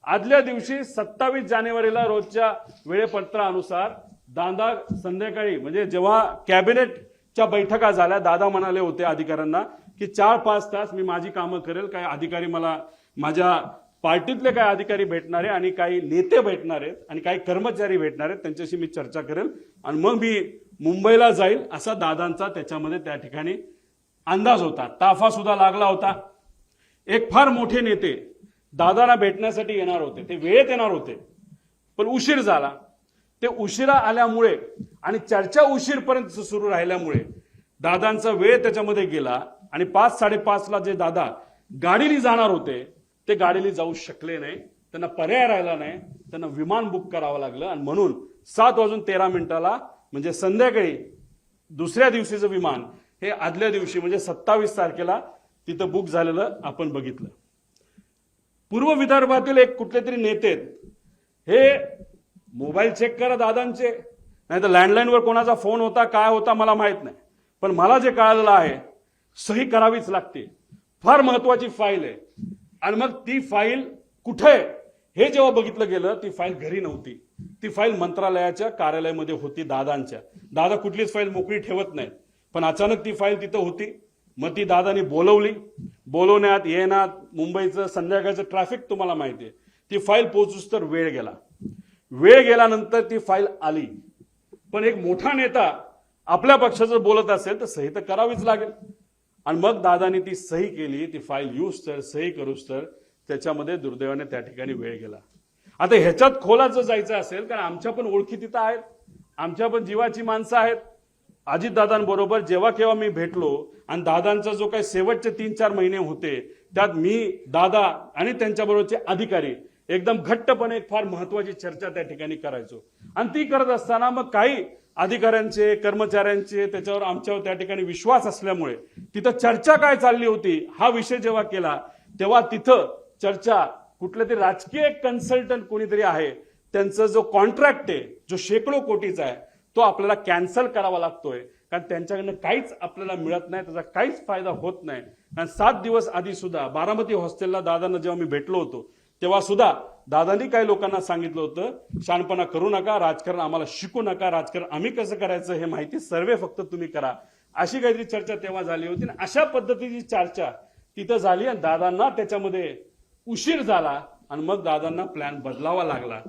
आदल्या दिवशी 27 जानेवारीला रोजच्या वेळेपत्रानुसार दादा संध्याकाळी म्हणजे जेव्हा कॅबिनेटच्या बैठका झाल्या, दादा म्हणाले होते अधिकाऱ्यांना की 4-5 तास मी माझी कामं करेल, काही अधिकारी मला माझ्या पार्टीतले काही अधिकारी भेटणार आहे आणि काही नेते भेटणार आहेत आणि काही कर्मचारी भेटणार आहेत, त्यांच्याशी मी चर्चा करेल आणि मग मी मुंबईला जाईल असा दादांचा त्याच्यामध्ये त्या ठिकाणी अंदाज होता. ताफा सुद्धा लागला होता. एक फार मोठे नेते दादाला भेटण्यासाठी येणार होते, ते वेळेत येणार होते पण उशीर झाला. ते उशिरा आल्यामुळे आणि चर्चा उशीरपर्यंत सुरू राहिल्यामुळे दादांचा वेळ त्याच्यामध्ये गेला आणि 5-5:30ला जे दादा गाडीने जाणार होते ते गाडीने जाऊ शकले नाही. त्यांना पर्याय राहिला नाही, त्यांना विमान बुक करावं लागलं आणि म्हणून 7:13 म्हणजे संध्याकाळी दुसऱ्या दिवशीचं विमान हे आदल्या दिवशी म्हणजे 27 तारखेला तिथं बुक झालेलं आपण बघितलं. पूर्व विदर्भातील एक कुठले तरी नेते हे मोबाईल चेक करा दादांचे, नाही तर लँडलाईनवर कोणाचा फोन होता काय होता मला माहित नाही, पण मला जे कळालेलं आहे सही करावीच लागते. फार महत्वाची फाईल आहे आणि मग ती फाईल कुठे आहे हे जेव्हा बघितलं गेलं ती फाईल घरी नव्हती, ती फाईल मंत्रालयाच्या कार्यालयामध्ये होती दादांच्या. दादा कुठलीच फाईल मोकळी ठेवत नाहीत, पण अचानक ती फाईल तिथं होती. मग ती दादानी बोलवली. बोलवण्यात येण्यात मुंबईचं संध्याकाळचं ट्रॅफिक तुम्हाला माहिती आहे. ती फाईल पोहोचूस तर वेळ गेला. वेळ गेल्यानंतर ती फाईल आली, पण एक मोठा नेता आपल्या पक्षाचं बोलत असेल तर सही तर करावीच लागेल आणि मग दादानी ती सही केली. ती फाईल यूज तर सही करूस तर त्याच्यामध्ये दुर्दैवाने त्या ठिकाणी वेळ गेला. आता ह्याच्यात खोलात जर जायचं असेल कारण आमच्या पण ओळखी तिथं आहेत, आमच्या पण जीवाची माणसं आहेत. अजितदादांबरोबर जेव्हा केव्हा मी भेटलो आणि दादांचा जो काही शेवटचे 3-4 महिने होते त्यात मी दादा आणि त्यांच्याबरोबरचे अधिकारी एकदम घट्टपणे एक फार महत्वाची चर्चा त्या ठिकाणी करायचो आणि ती करत असताना मग काही अधिकाऱ्यांचे कर्मचाऱ्यांचे त्याच्यावर आमच्यावर त्या ठिकाणी विश्वास असल्यामुळे तिथं चर्चा काय चालली होती हा विषय जेव्हा केला तेव्हा तिथं चर्चा कुठल्या तरी राजकीय कन्सल्टंट कोणीतरी आहे त्यांचा जो कॉन्ट्रॅक्ट आहे जो शेकडो कोटीचा आहे तो आपल्याला कॅन्सल करावा लागतोय कारण त्यांच्याकडनं काहीच आपल्याला मिळत नाही, त्याचा काहीच फायदा होत नाही. कारण 7 दिवस आधी सुद्धा बारामती हॉस्टेलला दादांना जेव्हा मी भेटलो होतो तेव्हा सुद्धा दादांनी काही लोकांना सांगितलं होतं शहाणपणा करू नका, राजकारण आम्हाला शिकू नका, राजकारण आम्ही कसं करायचं हे माहिती सर्वे फक्त तुम्ही करा, अशी काहीतरी चर्चा तेव्हा झाली होती. अशा पद्धतीची चर्चा तिथं झाली आणि दादांना त्याच्यामध्ये उशीर झाला आणि मग दादांना प्लॅन बदलावा लागला.